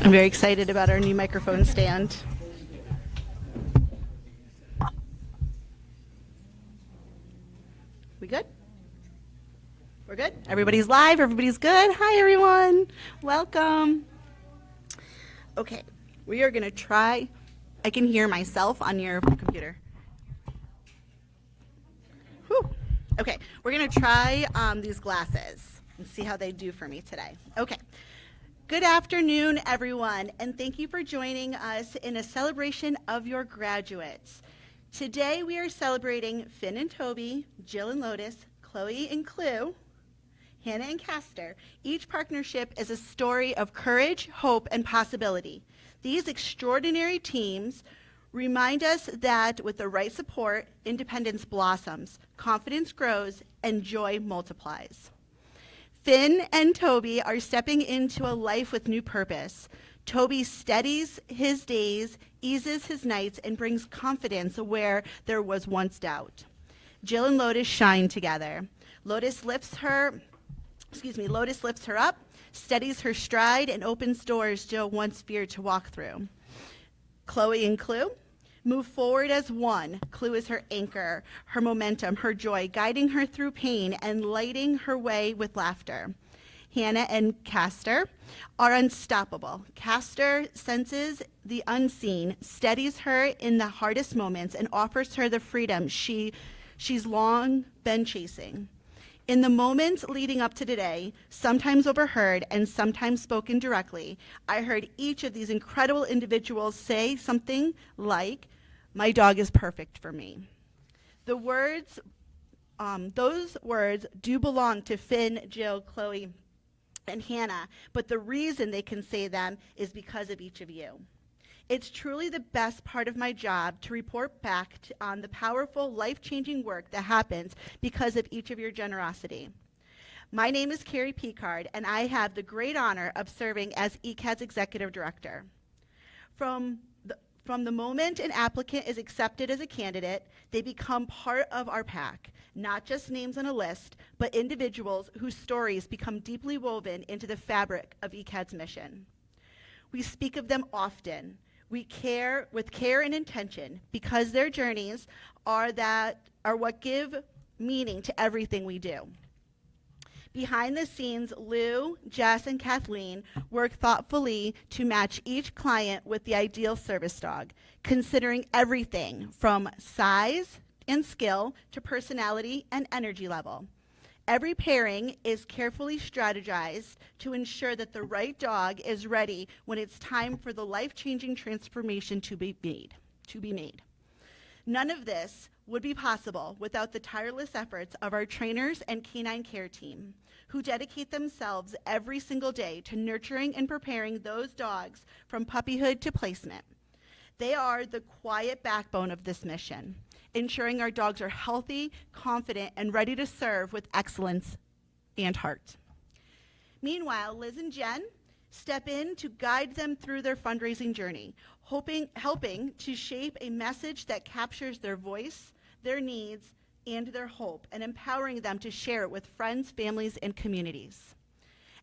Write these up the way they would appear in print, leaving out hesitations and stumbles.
I'm very excited about our new microphone stand. We good? We're good? Everybody's live, everybody's good. Hi, everyone. Welcome. Okay, we are going to try. I can hear myself on your computer. Whew. Okay, we're going to try these glasses and see how they do for me today. Okay. Good afternoon, everyone, and thank you for joining us in a celebration of your graduates. Today we are celebrating Finn and Toby, Jill and Lotus, Chloe and Clue, Hannah and Castor. Each partnership is a story of courage, hope, and possibility. These extraordinary teams remind us that with the right support, independence blossoms, confidence grows, and joy multiplies. Finn and Toby are stepping into a life with new purpose. Toby steadies his days, eases his nights, and brings confidence where there was once doubt. Jill and Lotus shine together. Lotus lifts her up, steadies her stride, and opens doors Jill once feared to walk through. Chloe and Clue move forward as one. Clue is her anchor, her momentum, her joy, guiding her through pain and lighting her way with laughter. Hannah and Castor are unstoppable. Castor senses the unseen, steadies her in the hardest moments, and offers her the freedom she's long been chasing. In the moments leading up to today, sometimes overheard and sometimes spoken directly, I heard each of these incredible individuals say something like, "My dog is perfect for me." Those words do belong to Finn, Jill, Chloe, and Hannah, but the reason they can say them is because of each of you. It's truly the best part of my job to report back on the powerful, life-changing work that happens because of each of your generosity. My name is Carrie Picard, and I have the great honor of serving as ECAD's Executive Director. From the moment an applicant is accepted as a candidate, they become part of our pack, not just names on a list, but individuals whose stories become deeply woven into the fabric of ECAD's mission. We speak of them often. We care with care and intention because their journeys are what give meaning to everything we do. Behind the scenes, Lou, Jess, and Kathleen work thoughtfully to match each client with the ideal service dog, considering everything from size and skill to personality and energy level. Every pairing is carefully strategized to ensure that the right dog is ready when it's time for the life-changing transformation to be made. None of this would be possible without the tireless efforts of our trainers and canine care team, who dedicate themselves every single day to nurturing and preparing those dogs from puppyhood to placement. They are the quiet backbone of this mission, ensuring our dogs are healthy, confident, and ready to serve with excellence and heart. Meanwhile, Liz and Jen step in to guide them through their fundraising journey, helping to shape a message that captures their voice, their needs, and their hope, and empowering them to share it with friends, families, and communities.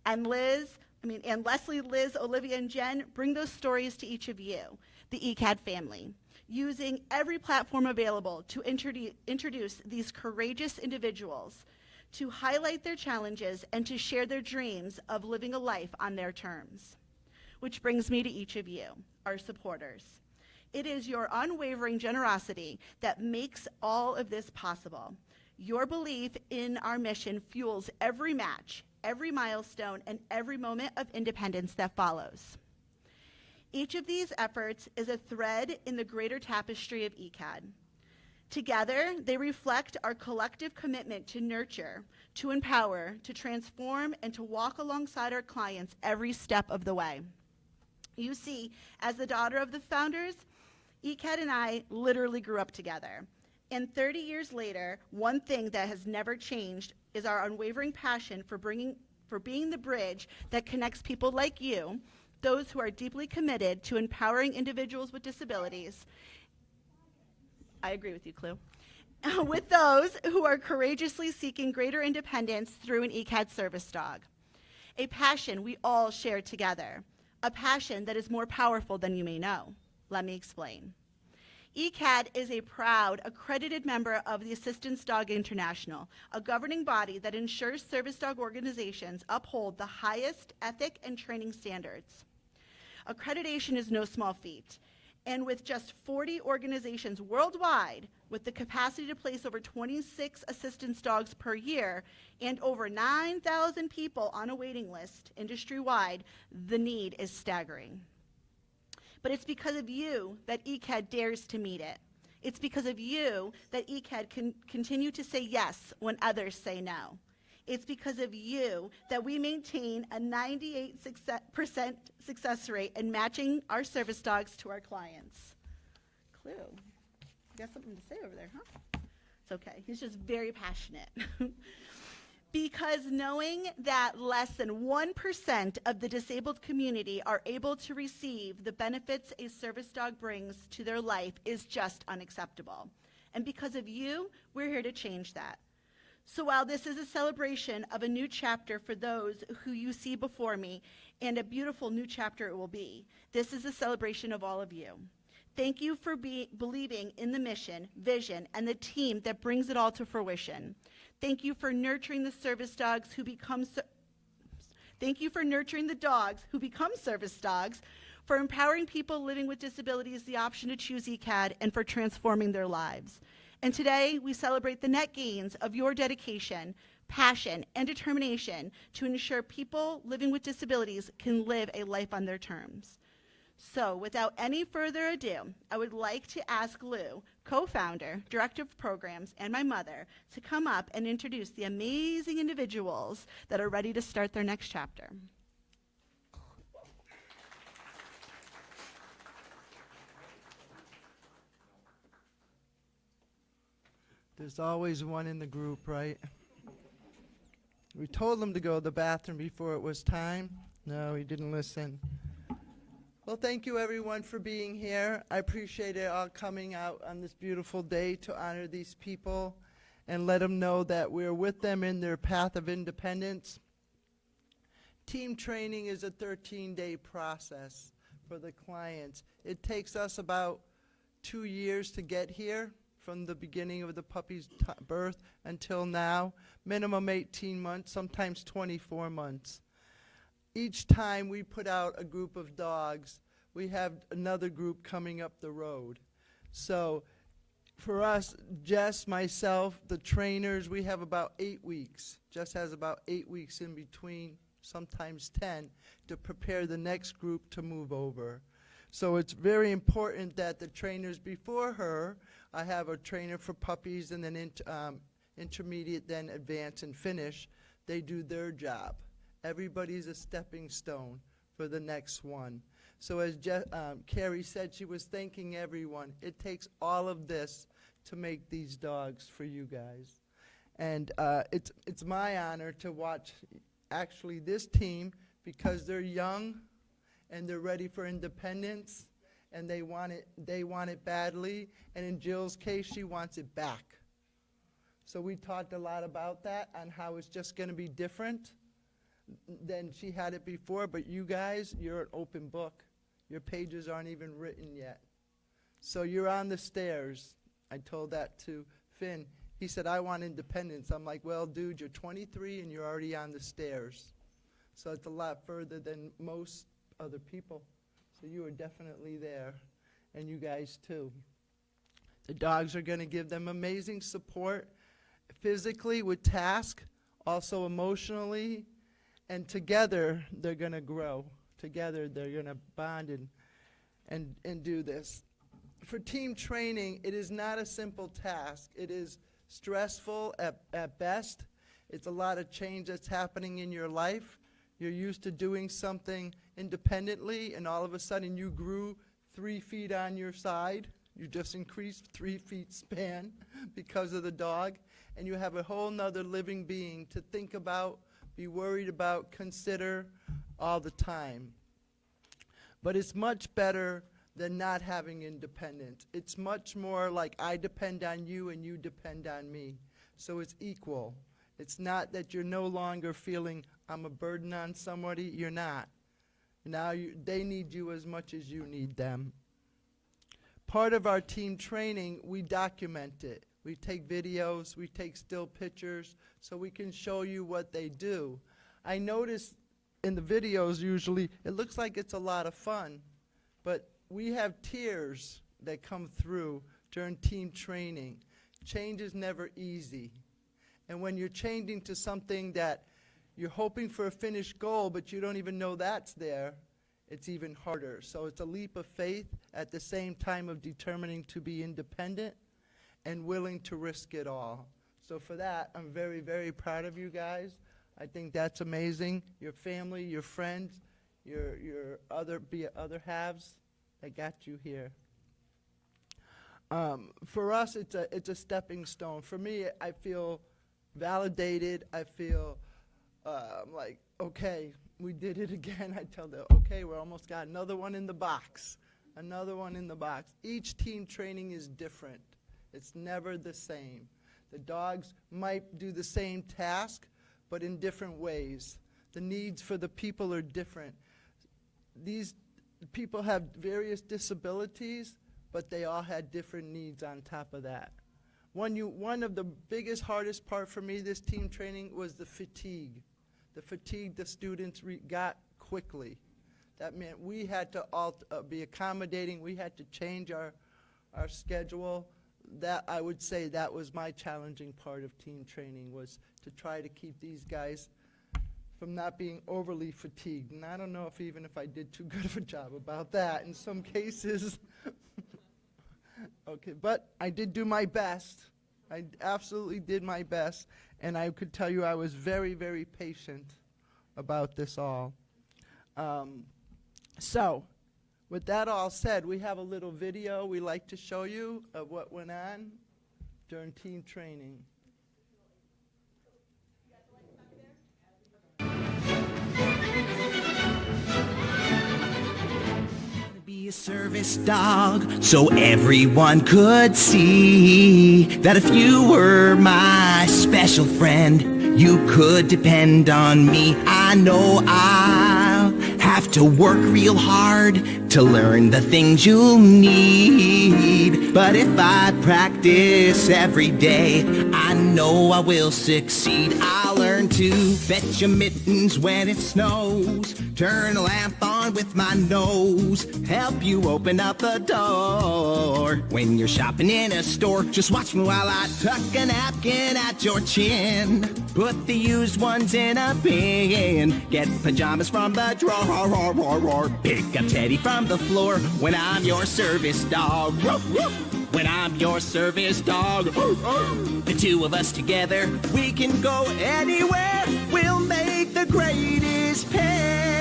And Leslie, Liz, Olivia, and Jen bring those stories to each of you, the ECAD family, using every platform available to introduce these courageous individuals, to highlight their challenges, and to share their dreams of living a life on their terms. Which brings me to each of you, our supporters. It is your unwavering generosity that makes all of this possible. Your belief in our mission fuels every match, every milestone, and every moment of independence that follows. Each of these efforts is a thread in the greater tapestry of ECAD. Together, they reflect our collective commitment to nurture, to empower, to transform, and to walk alongside our clients every step of the way. You see, as the daughter of the founders, ECAD and I literally grew up together. And 30 years later, one thing that has never changed is our unwavering passion for being the bridge that connects people like you, those who are deeply committed to empowering individuals with disabilities. I agree with you, Clue. With those who are courageously seeking greater independence through an ECAD service dog. A passion we all share together. a passion that is more powerful than you may know. Let me explain. ECAD is a proud, accredited member of the Assistance Dog International, a governing body that ensures service dog organizations uphold the highest ethic and training standards. Accreditation is no small feat, and with just 40 organizations worldwide with the capacity to place over 26 assistance dogs per year and over 9,000 people on a waiting list industry-wide, the need is staggering. But it's because of you that ECAD dares to meet it. It's because of you that ECAD can continue to say yes when others say no. It's because of you that we maintain a 98% success rate in matching our service dogs to our clients. Clue. You got something to say over there, huh? It's okay. He's just very passionate. Because knowing that less than 1% of the disabled community are able to receive the benefits a service dog brings to their life is just unacceptable. And because of you, we're here to change that. So while this is a celebration of a new chapter for those who you see before me, and a beautiful new chapter it will be, this is a celebration of all of you. Thank you for believing in the mission, vision, and the team that brings it all to fruition. Thank you for nurturing the service dogs who become Thank you for nurturing the dogs who become service dogs, for empowering people living with disabilities the option to choose ECAD, and for transforming their lives. And today, we celebrate the net gains of your dedication, passion, and determination to ensure people living with disabilities can live a life on their terms. So, without any further ado, I would like to ask Lou, co-founder, director of programs, and my mother, to come up and introduce the amazing individuals that are ready to start their next chapter. There's always one in the group, right? We told him to go to the bathroom before it was time. No, he didn't listen. Well, thank you everyone for being here. I appreciate it all coming out on this beautiful day to honor these people and let them know that we're with them in their path of independence. Team training is a 13-day process for the clients. It takes us about 2 years to get here, from the beginning of the puppy's birth until now, minimum 18 months, sometimes 24 months. Each time we put out a group of dogs, we have another group coming up the road. So for us, Jess, myself, the trainers, we have about 8 weeks. Jess has about 8 weeks in between, sometimes 10, to prepare the next group to move over. So it's very important that the trainers before her, I have a trainer for puppies and then intermediate, then advanced and finish, they do their job. Everybody's a stepping stone for the next one. So as Carrie said, she was thanking everyone. It takes all of this to make these dogs for you guys. And it's my honor to watch actually this team, because they're young and they're ready for independence, and they want it badly, and in Jill's case, she wants it back. So we talked a lot about that, on how it's just going to be different than she had it before, but you guys, you're an open book. Your pages aren't even written yet. So you're on the stairs. I told that to Finn. He said, I want independence. I'm like, well, dude, you're 23 and you're already on the stairs. So it's a lot further than most other people. So you are definitely there, and you guys too. The dogs are going to give them amazing support, physically with task, also emotionally, and together they're going to grow. Together they're going to bond and do this. For team training, it is not a simple task. It is stressful at best. It's a lot of change that's happening in your life. You're used to doing something independently, and all of a sudden you grew 3 feet on your side. You just increased 3 feet span because of the dog, and you have a whole nother living being to think about, be worried about, consider all the time. But it's much better than not having independence. It's much more like I depend on you and you depend on me. So it's equal. It's not that you're no longer feeling I'm a burden on somebody. You're not. Now they need you as much as you need them. Part of our team training, we document it. We take videos, we take still pictures, so we can show you what they do. I notice in the videos usually, it looks like it's a lot of fun, but we have tears that come through during team training. Change is never easy. And when you're changing to something that you're hoping for a finished goal, but you don't even know that's there, it's even harder. So it's a leap of faith at the same time of determining to be independent and willing to risk it all. So for that, I'm very, very proud of you guys. I think that's amazing. Your family, your friends, your other halves that got you here. For us, it's a stepping stone. For me, I feel validated. I feel like, okay, we did it again. I tell them, okay, we almost got another one in the box. Another one in the box. Each team training is different. It's never the same. The dogs might do the same task, but in different ways. The needs for the people are different. These people have various disabilities, but they all had different needs on top of that. One of the biggest, hardest part for me this team training was the fatigue. The fatigue the students got quickly. That meant we had to be accommodating. We had to change our schedule. That, I would say, that was my challenging part of team training, was to try to keep these guys from not being overly fatigued. And I don't know even if I did too good of a job about that in some cases. Okay, but I did do my best. I absolutely did my best, and I could tell you I was very, very patient about this all. So, with that all said, we have a little video we like to show you of what went on during team training. Be a service dog so everyone could see that if you were my special friend, you could depend on me. I know I'll have to work real hard to learn the things you'll need, but if I practice every day, I know I will succeed. I'll learn to fetch your mittens when it snows, turn a lamp on with my nose, help you open up the door. When you're shopping in a store, just watch me while I tuck a napkin at your chin, put the used ones in a bin, get pajamas from the drawer, pick up Teddy from the floor when I'm your service dog. When I'm your service dog, the two of us together, we can go anywhere. We'll make the greatest pair.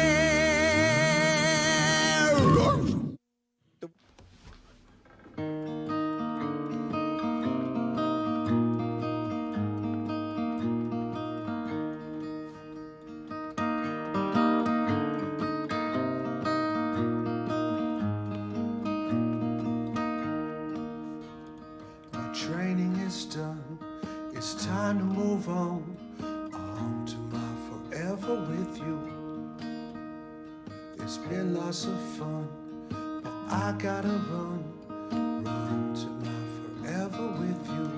Training is done, it's time to move on to my forever with you. It's been lots of fun, but I gotta run to my forever with you.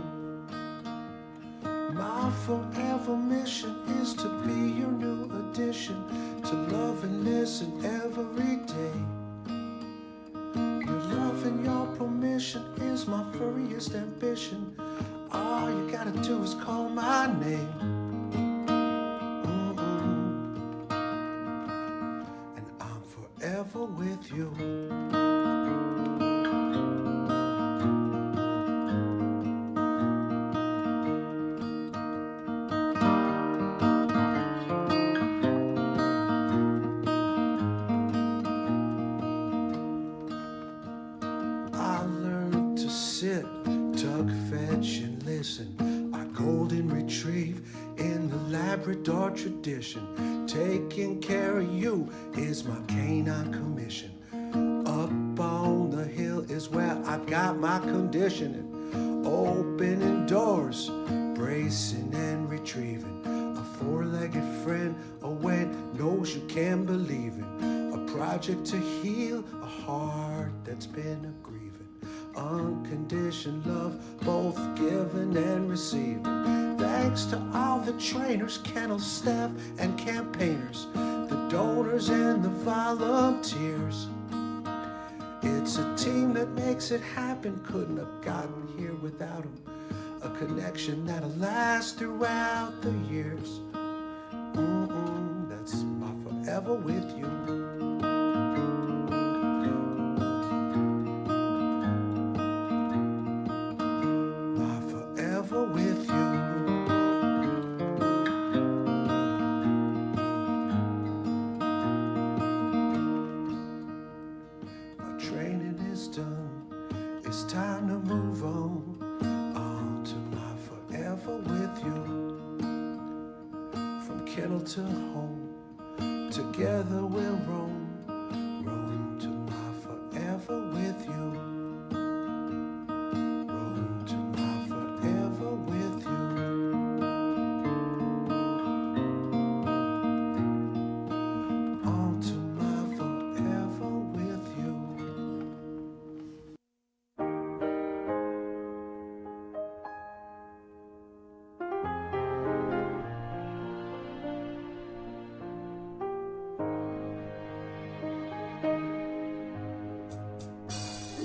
My forever mission is to be your new addition, to love and listen every day. Your love and your permission is my furriest ambition. All you gotta do is call my name. And I'm forever with you. Tuck, fetch, and listen. Our golden retrieve in the Labrador tradition. Taking care of you is my canine commission. Up on the hill is where I've got my conditioning. Opening doors, bracing and retrieving. A four-legged friend, a wet nose you can believe in. A project to heal a heart that's been a grieving. Unconditioned love, both given and receiving. Thanks to all the trainers, kennel staff, and campaigners, the donors and the volunteers. It's a team that makes it happen. Couldn't have gotten here without them. A connection that'll last throughout the years. That's my forever with you. My forever with you. My training is done. It's time to move on to my forever with you. From kennel to home, together we'll roam to my forever with you. Roam to my forever with you. On to my forever with you.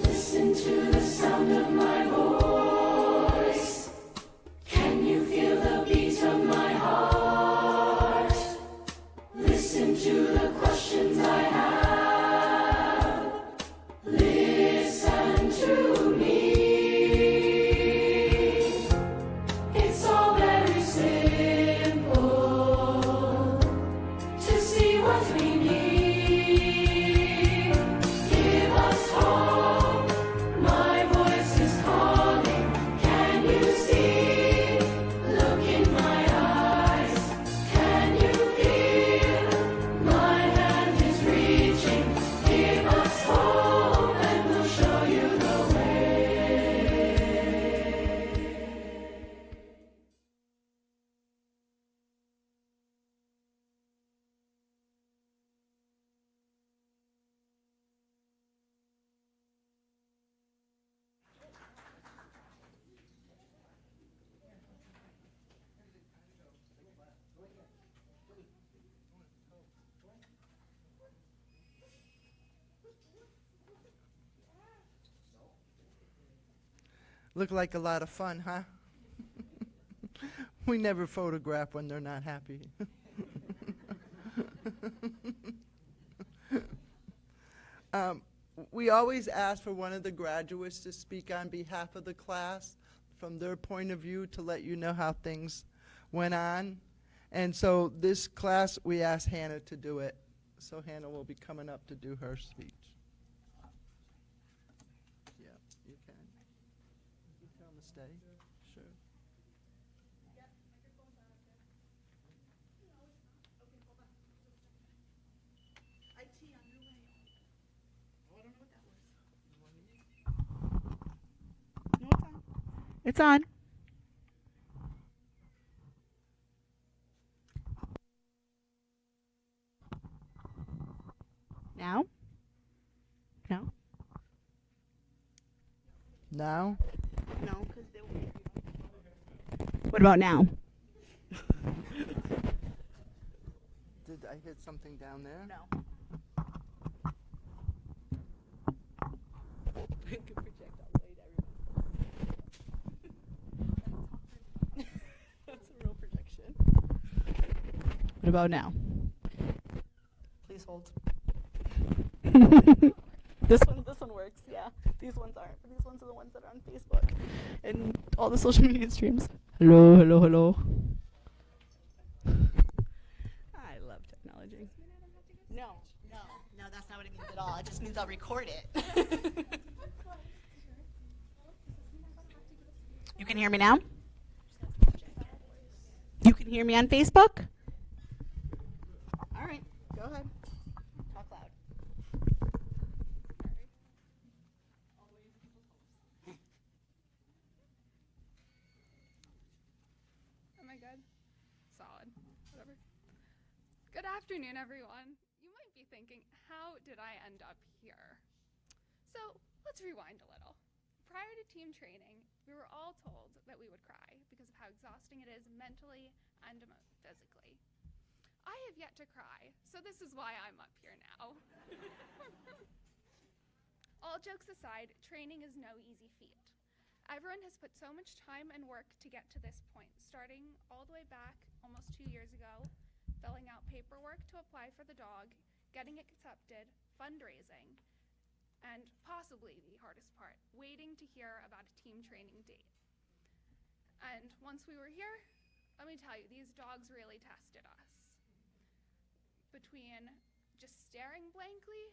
Listen to the sound of my voice. Can you feel the beat of my heart? Listen to the questions I have. Listen to me. It's all very simple to see what we need. Give us hope. My voice is calling. Can you see? Look in my eyes. Can you feel? My hand is reaching. Give us hope and we'll show you the way. Look like a lot of fun, huh? We never photograph when they're not happy. We always ask for one of the graduates to speak on behalf of the class from their point of view to let you know how things went on. And so this class, we asked Hannah to do it. So Hannah will be coming up to do her speech. Yeah, you can. You tell them to stay. Sure. IT on your way. Oh, I don't know what that was. No, it's on. It's on. Now? No? Now? No, because they will. What about now? Did I hit something down there? No. That's a real projection. What about now? Please hold. This one works, yeah. These ones aren't, but these ones are the ones that are on Facebook and all the social media streams. Hello, hello, hello. I love technology. No, that's not what it means at all. It just means I'll record it. You can hear me now? You can hear me on Facebook? All right, go ahead. Talk loud. Am I good? Solid. Whatever. Good afternoon, everyone. You might be thinking, how did I end up here? So let's rewind a little. Prior to team training, we were all told that we would cry because of how exhausting it is mentally and physically. I have yet to cry, so this is why I'm up here now. All jokes aside, training is no easy feat. Everyone has put so much time and work to get to this point, starting all the way back almost 2 years ago, filling out paperwork to apply for the dog, getting it accepted, fundraising, and possibly the hardest part, waiting to hear about a team training date. And once we were here, let me tell you, these dogs really tested us. Between just staring blankly,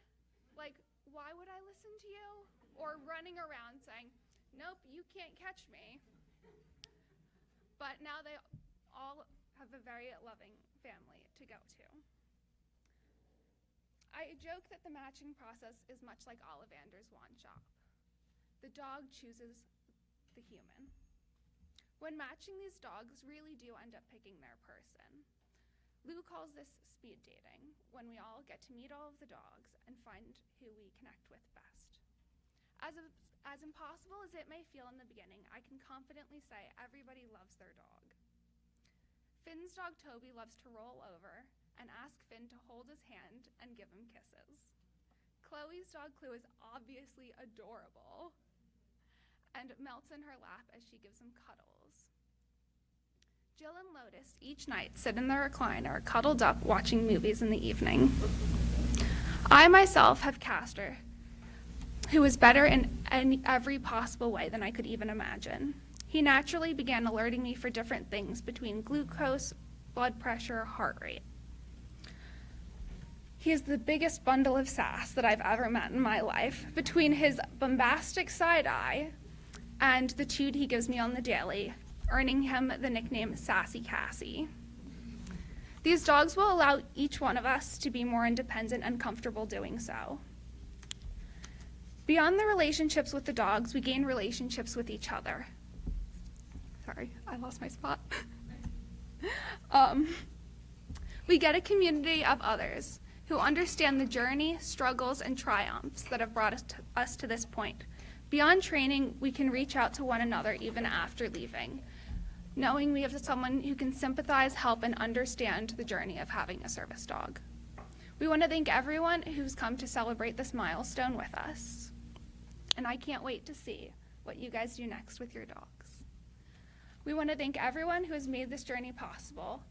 like, why would I listen to you? Or running around saying, nope, you can't catch me. But now they all have a very loving family to go to. I joke that the matching process is much like Ollivander's wand shop. The dog chooses the human. When matching, these dogs really do end up picking their person. Lou calls this speed dating, when we all get to meet all of the dogs and find who we connect with best. As impossible as it may feel in the beginning, I can confidently say everybody loves their dog. Finn's dog Toby loves to roll over and ask Finn to hold his hand and give him kisses. Chloe's dog Clue is obviously adorable and melts in her lap as she gives him cuddles. Jill and Lotus each night sit in their recliner, cuddled up, watching movies in the evening. I myself have Castor, who is better in every possible way than I could even imagine. He naturally began alerting me for different things between glucose, blood pressure, heart rate. He is the biggest bundle of sass that I've ever met in my life. Between his bombastic side eye and the toot he gives me on the daily, earning him the nickname Sassy Cassie. These dogs will allow each one of us to be more independent and comfortable doing so. Beyond the relationships with the dogs, we gain relationships with each other. Sorry, I lost my spot. We get a community of others who understand the journey, struggles, and triumphs that have brought us to this point. Beyond training, we can reach out to one another even after leaving, knowing we have someone who can sympathize, help, and understand the journey of having a service dog. We want to thank everyone who's come to celebrate this milestone with us. And I can't wait to see what you guys do next with your dogs. We want to thank everyone who has made this journey possible.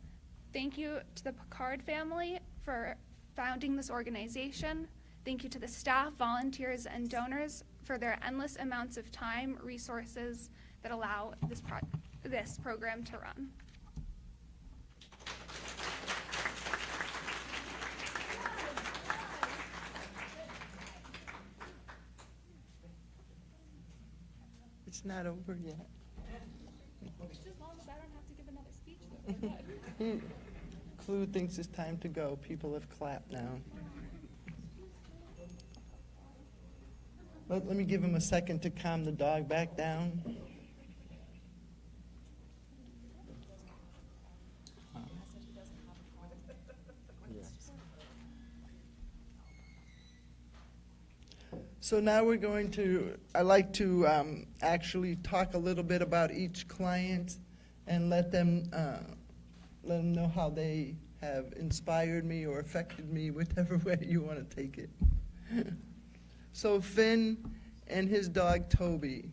Thank you to the Picard family for founding this organization. Thank you to the staff, volunteers, and donors for their endless amounts of time, resources that allow this program to run. It's not over yet. Just as long as I don't have to give another speech, though, we're good. Clue thinks it's time to go. People have clapped now. Let me give him a second to calm the dog back down. So now we're going to, I like to actually talk a little bit about each client and let them know how they have inspired me or affected me, whichever way you want to take it. So Finn and his dog Toby.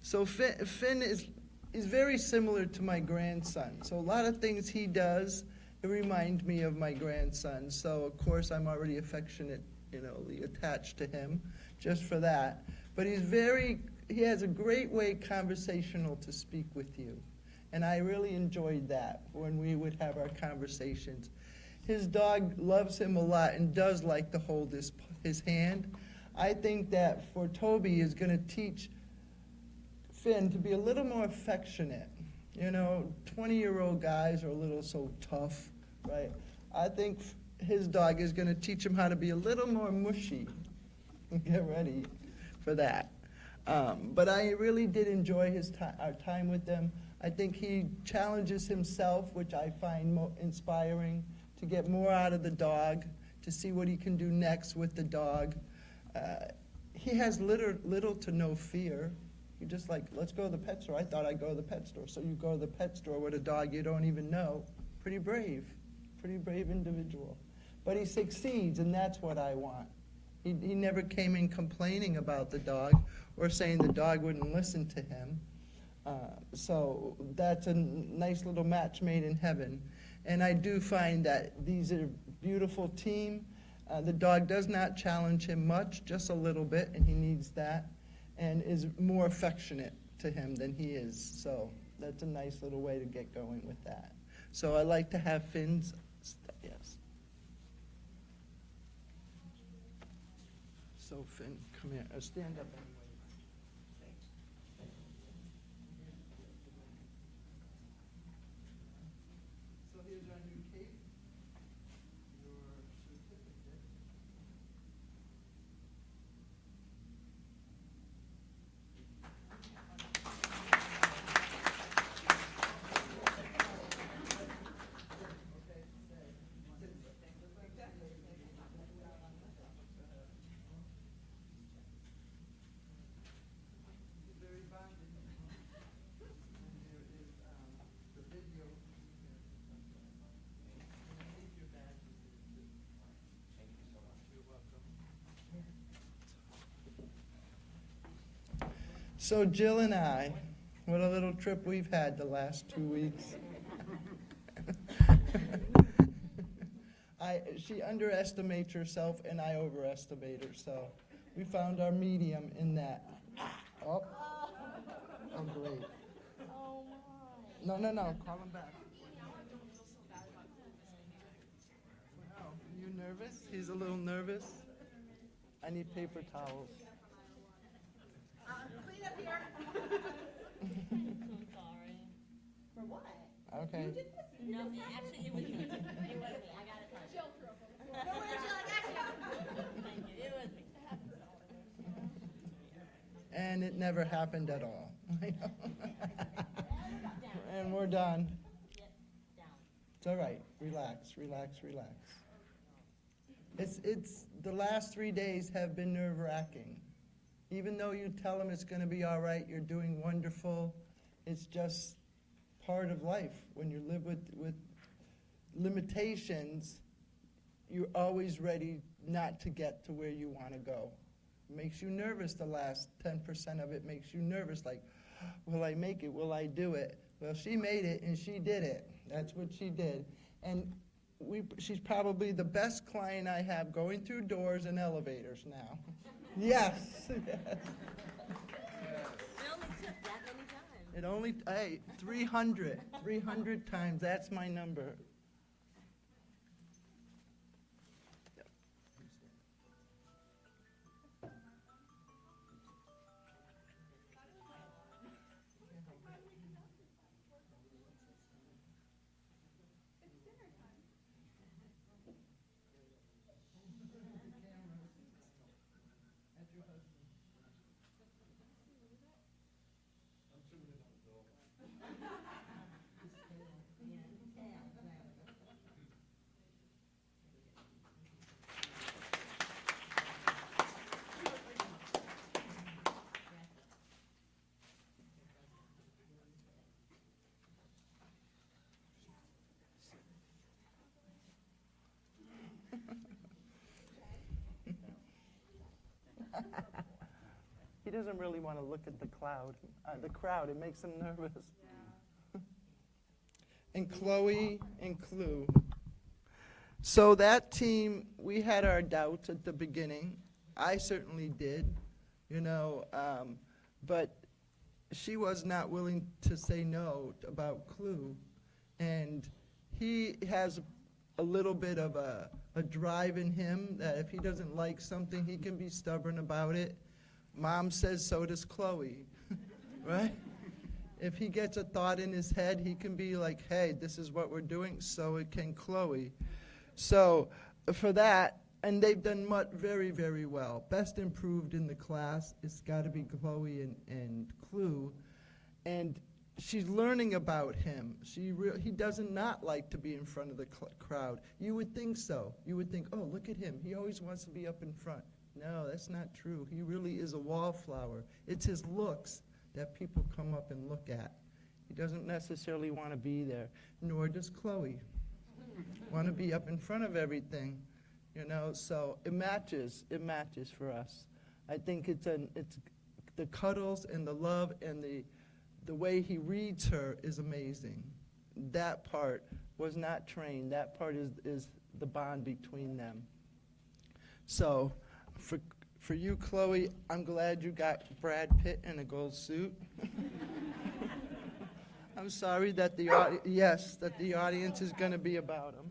So Finn is very similar to my grandson. So a lot of things he does, it remind me of my grandson. So of course I'm already affectionately attached to him just for that. But he has a great way conversational to speak with you. And I really enjoyed that when we would have our conversations. His dog loves him a lot and does like to hold his hand. I think that for Toby is going to teach Finn to be a little more affectionate. 20-year-old guys are a little so tough, right? I think his dog is going to teach him how to be a little more mushy. Get ready for that. But I really did enjoy our time with them. I think he challenges himself, which I find inspiring, to get more out of the dog, to see what he can do next with the dog. He has little to no fear. You're just like, let's go to the pet store. I thought I'd go to the pet store. So you go to the pet store with a dog you don't even know. Pretty brave individual. But he succeeds, and that's what I want. He never came in complaining about the dog or saying the dog wouldn't listen to him. So that's a nice little match made in heaven. And I do find that these are a beautiful team. The dog does not challenge him much, just a little bit, and he needs that, and is more affectionate to him than he is. So that's a nice little way to get going with that. So I like to have Finn's, yes. So Finn, come here, stand up anyway. So here's our new cape, your certificate. Very bonded. And there is the video. Take your badges there, too. Thank you so much. You're welcome. So Jill and I, what a little trip we've had the last 2 weeks. She underestimates herself and I overestimate her, so we found our medium in that. Oh, great. No, call him back. Wow, are you nervous? He's a little nervous. I need paper towels. Clean up here. I'm sorry. For what? Okay. No, actually, it was me. It was me. I got it. Jill threw up on the floor. No, where's your action? Thank you. It was me. And it never happened at all. And we're done. Yep, down. It's all right. Relax. It's the last 3 days have been nerve-wracking. Even though you tell them it's going to be all right, you're doing wonderful, it's just part of life. When you live with limitations, you're always ready not to get to where you want to go. It makes you nervous. The last 10% of it makes you nervous, like, will I make it? Will I do it? Well, she made it, and she did it. That's what she did. And she's probably the best client I have going through doors and elevators now. Yes. It only took that many times. It only, hey, 300 times, that's my number. He doesn't really want to look at the crowd. It makes him nervous. And Chloe and Clue. So that team, we had our doubts at the beginning. I certainly did, but she was not willing to say no about Clue. And he has a little bit of a drive in him that if he doesn't like something, he can be stubborn about it. Mom says so does Chloe, right? If he gets a thought in his head, he can be like, hey, this is what we're doing, so it can Chloe. So for that, and they've done very, very well. Best improved in the class, it's got to be Chloe and Clue. And she's learning about him. He doesn't not like to be in front of the crowd. You would think so. You would think, oh, look at him. He always wants to be up in front. No, that's not true. He really is a wallflower. It's his looks that people come up and look at. He doesn't necessarily want to be there, nor does Chloe. Want to be up in front of everything, you know, so it matches for us. I think it's the cuddles and the love and the way he reads her is amazing. That part was not trained. That part is the bond between them. So for you, Chloe, I'm glad you got Brad Pitt in a gold suit. I'm sorry that the audience is going to be about him.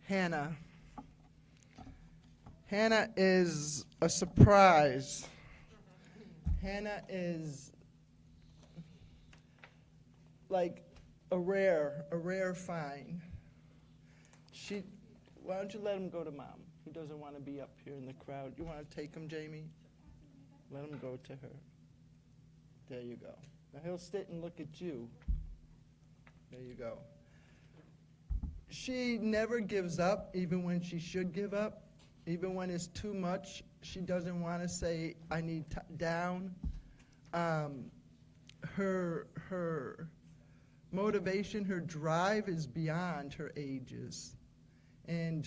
Hannah. Hannah is a surprise. Hannah is like a rare find. Why don't you let him go to Mom? He doesn't want to be up here in the crowd. You want to take him, Jamie? Let him go to her. There you go. Now he'll sit and look at you. There you go. She never gives up, even when she should give up. Even when it's too much, she doesn't want to say, I need down. Her motivation, her drive is beyond her ages. And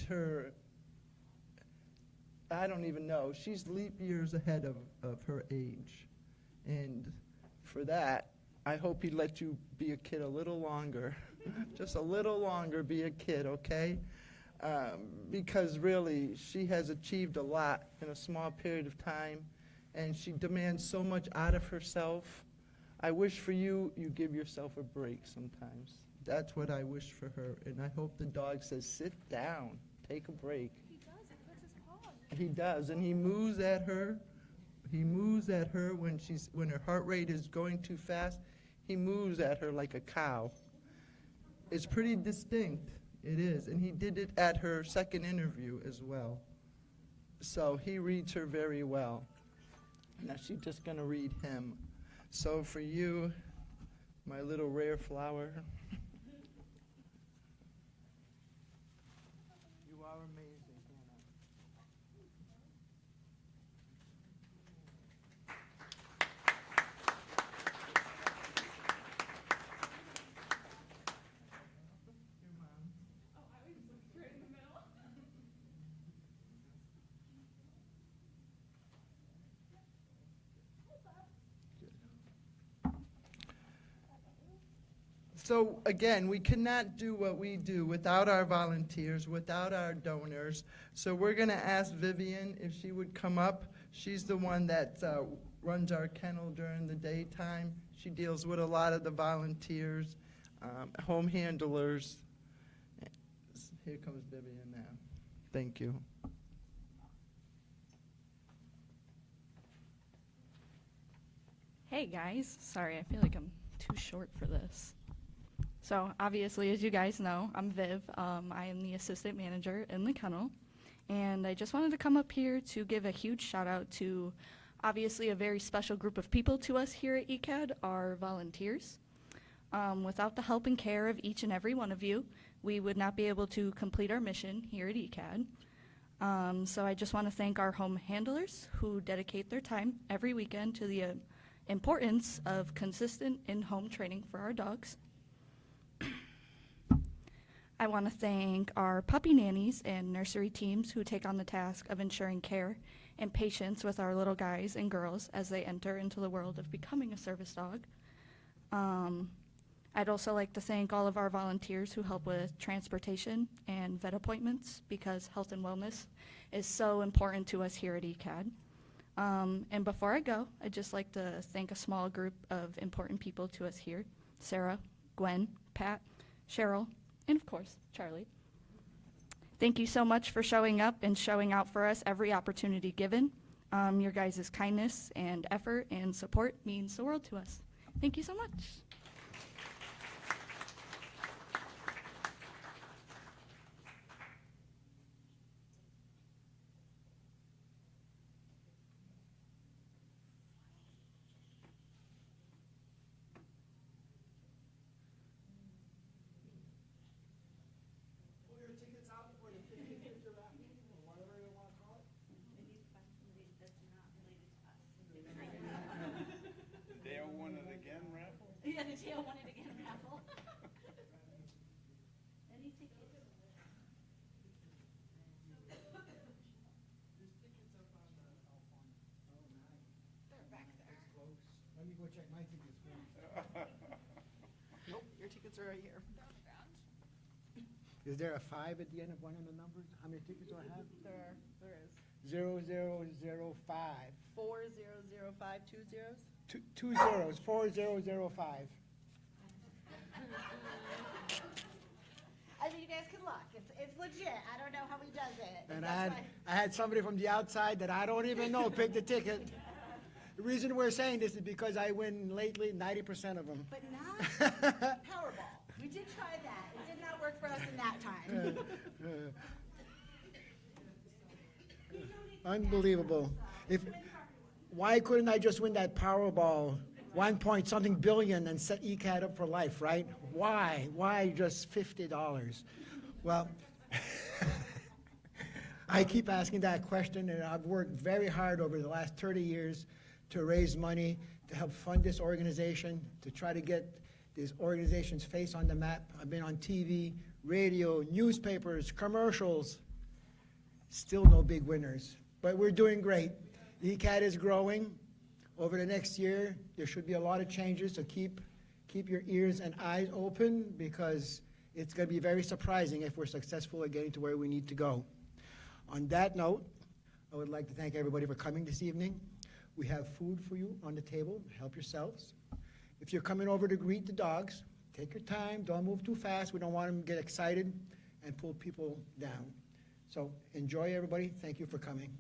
I don't even know, she's leap years ahead of her age. And for that, I hope he lets you be a kid a little longer. Just a little longer, be a kid, okay? Because really, she has achieved a lot in a small period of time, and she demands so much out of herself. I wish for you, you give yourself a break sometimes. That's what I wish for her, and I hope the dog says, sit down, take a break. He does, he puts his paw on. He does, and he moves at her. He moves at her when her heart rate is going too fast. He moves at her like a cow. It's pretty distinct. It is. And he did it at her second interview as well. So he reads her very well. Now she's just going to read him. So for you, my little rare flower, you are amazing, Hannah. So again, we cannot do what we do without our volunteers, without our donors. So we're going to ask Vivian if she would come up. She's the one that runs our kennel during the daytime. She deals with a lot of the volunteers, home handlers. Here comes Vivian now. Thank you. Hey guys, sorry, I feel like I'm too short for this. So obviously, as you guys know, I'm Viv. I am the assistant manager in the kennel. And I just wanted to come up here to give a huge shout out to obviously a very special group of people to us here at ECAD, our volunteers. Without the help and care of each and every one of you, we would not be able to complete our mission here at ECAD. So I just want to thank our home handlers who dedicate their time every weekend to the importance of consistent in-home training for our dogs. I want to thank our puppy nannies and nursery teams who take on the task of ensuring care and patience with our little guys and girls as they enter into the world of becoming a service dog. I'd also like to thank all of our volunteers who help with transportation and vet appointments because health and wellness is so important to us here at ECAD. And before I go, I'd just like to thank a small group of important people to us here: Sarah, Gwen, Pat, Cheryl, and of course, Charlie. Thank you so much for showing up and showing out for us every opportunity given. Your guys' kindness and effort and support means the world to us. Thank you so much. Dale won it again raffle? Yeah, the Dale won it again raffle. Any tickets? Let me go check my tickets first. Nope, your tickets are right here. Is there a 5 at the end of one of the numbers? How many tickets do I have? There is. 0005. 4005 2 zeros. Two zeros, 4005. I mean, you guys can look. It's legit. I don't know how he does it. And That's I had somebody from the outside that I don't even know pick the ticket. The reason we're saying this is because I win lately 90% of them. But not Powerball. We did try that. It did not work for us in that time. Unbelievable. Why couldn't I just win that Powerball 1 point something billion and set ECAD up for life, right? Why? Why just $50? Well, I keep asking that question, and I've worked very hard over the last 30 years to raise money to help fund this organization, to try to get this organization's face on the map. I've been on TV, radio, newspapers, commercials. Still no big winners, but we're doing great. ECAD is growing. Over the next year, there should be a lot of changes, so keep your ears and eyes open because it's going to be very surprising if we're successful at getting to where we need to go. On that note, I would like to thank everybody for coming this evening. We have food for you on the table. Help yourselves. If you're coming over to greet the dogs, take your time. Don't move too fast. We don't want them to get excited and pull people down. So enjoy, everybody. Thank you for coming.